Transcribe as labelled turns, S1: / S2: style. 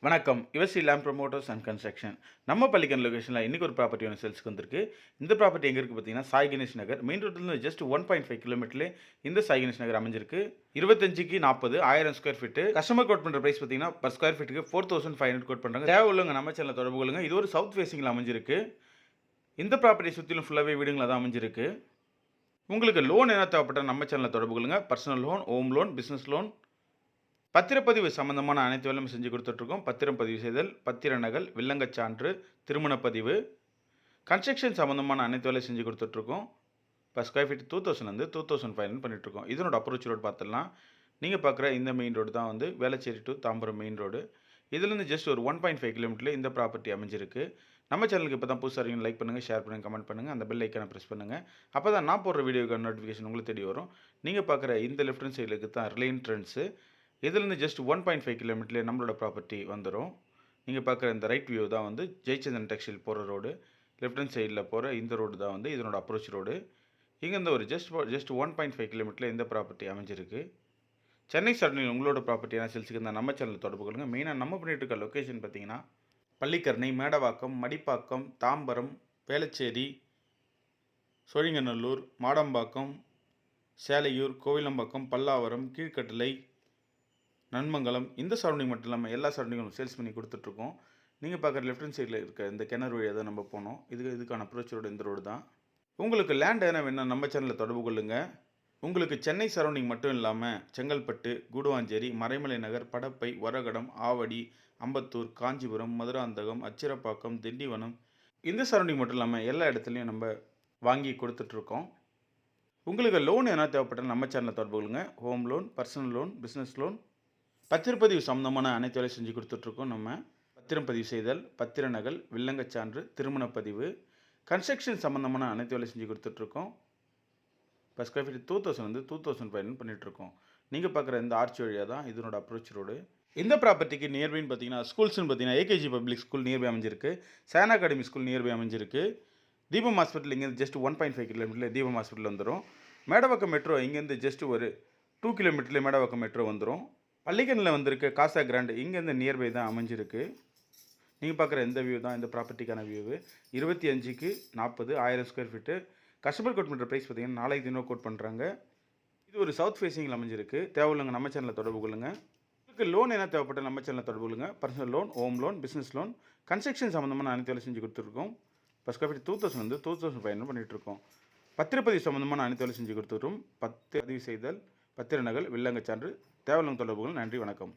S1: வணக்கம். Yuvasri land promoters and construction. நம்ம பள்ளிக்கரணை லொகேஷன்ல இன்னைக்கு ஒரு ப்ராப்பர்ட்டி ஒண்ணு சேல்ஸ்க்கு வந்திருக்கு. இந்த ப்ராப்பர்ட்டி எங்க இருக்கு பார்த்தீங்கன்னா, சாய் கணேஷ் நகர். மெயின் ரோட்லருந்து ஜஸ்ட் 1.5 கிலோமீட்டர்ல இந்த சாய் கணேஷ் நகர் அமைஞ்சிருக்கு. 25க்கு 40 1000 ஸ்கொயர் ஃபீட். கஸ்டமர் கோட் பண்ற பிரைஸ் பார்த்தீங்கன்னா, பர் ஸ்கொயர் ஃபீட்டுக்கு 4500 கோட் பண்றாங்க. தேவை உள்ளவங்க நம்ம சேனலை தொடர்பு கொள்ளுங்க. இது ஒரு சவுத் ஃபேசிங்ல அமைஞ்சிருக்கு. இந்த ப்ராப்பர்ட்டியை சுத்திலும் ஃபுல்லாவே வீடுங்களா தான் அமைஞ்சிருக்கு. உங்களுக்கு லோன் எதனா தேவைப்பட்டா நம்ம சேனலை தொடர்பு கொள்ளுங்க. Personal loan, home loan, business loan, பத்திரப்பதிவு சம்பந்தமான அனைத்து வேலையும் செஞ்சு கொடுத்துட்ருக்கோம். பத்திரம் பதிவு செய்தல், பத்திர நகல், வில்லங்கச் சான்று, திருமணப்பதிவு, கன்ஸ்ட்ரக்ஷன் சம்பந்தமான அனைத்து வேலையும் செஞ்சு கொடுத்துட்ருக்கோம். இப்போ ஸ்கொயர் ஃபீட் 2000 வந்து 2500 பண்ணிட்டுருக்கோம். இதனோட அப்ரோச் ரோடு பார்த்துடலாம். நீங்கள் பார்க்குற இந்த மெயின் ரோடு தான் வந்து Velachery to Tambaram main road. இதுலேருந்து ஜஸ்ட் ஒரு 1.5 கிலோமீட்டரில் இந்த ப்ராப்பர்ட்டி அமைஞ்சிருக்கு. நம்ம சேனலுக்கு இப்போ தான் புதுசாக இருக்கீங்க, லைக் பண்ணுங்கள், ஷேர் பண்ணுங்கள், கமெண்ட் பண்ணுங்கள், அந்த பெல் ஐக்கானை ப்ரெஸ் பண்ணுங்கள். அப்போ தான் நான் போடுற வீடியோக்கான நோட்டிஃபிகேஷன் உங்களுக்கு தேடி வரும். நீங்கள் பார்க்குற இந்த லெஃப்ட் ஹேண்ட் சைடுக்கு தான் ரிலையன்ஸ் ட்ரெண்ட்ஸு. இதுலேருந்து ஜஸ்ட் 1.5 கிலோமீட்டர்லேயே நம்மளோட ப்ராப்பர்ட்டி வந்துடும். நீங்கள் பார்க்குற இந்த ரைட் வியூ தான் வந்து ஜெயச்சந்திரன் டெக்ஸ்டைல் போகிற ரோடு. லெஃப்ட் ஹேண்ட் சைடில் போகிற இந்த ரோடு தான் வந்து இதனோட அப்ரோச் ரோடு. இங்கேருந்து ஒரு ஜஸ்ட் 1.5 கிலோமீட்டரில் இந்த ப்ராப்பர்ட்டி அமைஞ்சிருக்கு. சென்னை சரௌண்டிங் உங்களோட ப்ராப்பர்ட்டியான சேல்ஸுக்கு இருந்தால் நம்ம சேனலில் தொடர்பு கொள்ளுங்கள். மெயினாக நம்ம பண்ணிட்டு இருக்க லொக்கேஷன் பார்த்தீங்கன்னா, பள்ளிக்கரணை, மேடவாக்கம், மடிப்பாக்கம், தாம்பரம், வேளச்சேரி, சோழிங்கநல்லூர், மாடம்பாக்கம், சேலையூர், கோவிலம்பாக்கம், பல்லாவரம், கீழ்கட்டளை, நன்மங்கலம், இந்த சரௌண்டிங் மட்டும் இல்லாமல் எல்லா சரௌண்டிங்களும் சேல்ஸ் பண்ணி கொடுத்துட்ருக்கோம். நீங்கள் பார்க்குற லெஃப்ட் ஹேண்ட் சைடில் இருக்க இந்த கிணறு வழியாக தான் நம்ம போனோம். இதுக்கான அப்ரோச் ரோடு இந்த ரோடு தான். உங்களுக்கு லேண்ட் எதனா வேணால் நம்ம சேனலில் தொடர்பு கொள்ளுங்கள். உங்களுக்கு சென்னை சரௌண்டிங் மட்டும் இல்லாமல் செங்கல்பட்டு, கூடுவாஞ்சேரி, மறைமலை நகர், படப்பை, ஒரகடம், ஆவடி, அம்பத்தூர், காஞ்சிபுரம், மதுராந்தகம், அச்சிரப்பாக்கம், திண்டிவனம், இந்த சரௌண்டிங் மட்டும் இல்லாமல் எல்லா இடத்துலையும் நம்ம வாங்கி கொடுத்துட்ருக்கோம். உங்களுக்கு லோன் எதனா தேவைப்பட்டால் நம்ம சேனலில் தொடர்பு கொள்ளுங்கள். Home loan, personal loan, business loan, பத்திரப்பதிவு சம்பந்தமான அனைத்து வேலையும் செஞ்சு கொடுத்துட்ருக்கோம். நம்ம பத்திரம் பதிவு செய்தல், பத்திர நகல், வில்லங்கச் சான்று, திருமணப்பதிவு, கன்ஸ்ட்ரக்ஷன் சம்பந்தமான அனைத்து வேலையும் செஞ்சு கொடுத்துட்ருக்கோம். இப்போ ஸ்கொயர் ஃபீட் 2000 வந்து 2500 பண்ணிகிட்ருக்கோம். நீங்கள் பார்க்குற இந்த ஆர்ச் வழியாக தான் இதனோட அப்ரோச் ரோடு. இந்த ப்ராப்பர்ட்டிக்கு நியர்பைன்னு பார்த்தீங்கன்னா, ஸ்கூல்ஸ்னு பார்த்தீங்கன்னா ஏகேஜி பப்ளிக் ஸ்கூல் நியர்பை அமைஞ்சிருக்கு. சேனா அகாடமி ஸ்கூல் நியர்பை அமைஞ்சிருக்கு. தீபம் ஹாஸ்பிட்டல் இங்கேருந்து ஜஸ்ட் 1.5 கிலோமீட்டரில் தீபம் ஹாஸ்பிட்டல் வந்துடும். மேடவாக்கம் மெட்ரோ இங்கேருந்து ஜஸ்ட் ஒரு 2 கிலோமீட்டரில் மேடவாக்கம் மெட்ரோ வந்துடும். பள்ளிக்கரணையில் வந்திருக்க காசா கிராண்ட் இங்கேருந்து நியர்பை தான் அமைஞ்சிருக்கு. நீங்கள் பார்க்குற இந்த வியூ தான் இந்த ப்ராப்பர்ட்டிக்கான வியூ. 25க்கு 40 1000 ஸ்கொயர் ஃபீட்டு. கஸ்டமர் கோட் பண்ணுற ப்ரைஸ் பார்த்தீங்கன்னா 4500 கோட் பண்ணுறாங்க. இது ஒரு சவுத் ஃபேஸிங்கில் அமைஞ்சிருக்கு. தேவையில்லைங்க நம்ம சேனலில் தொடர்பு கொள்ளுங்கள். உங்களுக்கு லோன் என்ன தேவைப்பட்ட நம்ம சேனலில் தொடர்பு கொள்ளுங்கள். Personal loan, home loan, business loan, construction சம்மந்தமான அனைத்து வேலை செஞ்சு கொடுத்துருக்கோம். இப்போ ஸ்கொயர் ஃபீட் 2000 வந்து 2500 பண்ணிகிட்ருக்கோம். பத்திரப்பதிவு சம்மந்தமான அனைத்து வேலை செஞ்சு கொடுத்துருக்கோம். பதிவு செய்தல், பத்திர நகல், வில்லங்கச் சான்று, தேவையில்லாத தொடர்புகள். நன்றி, வணக்கம்.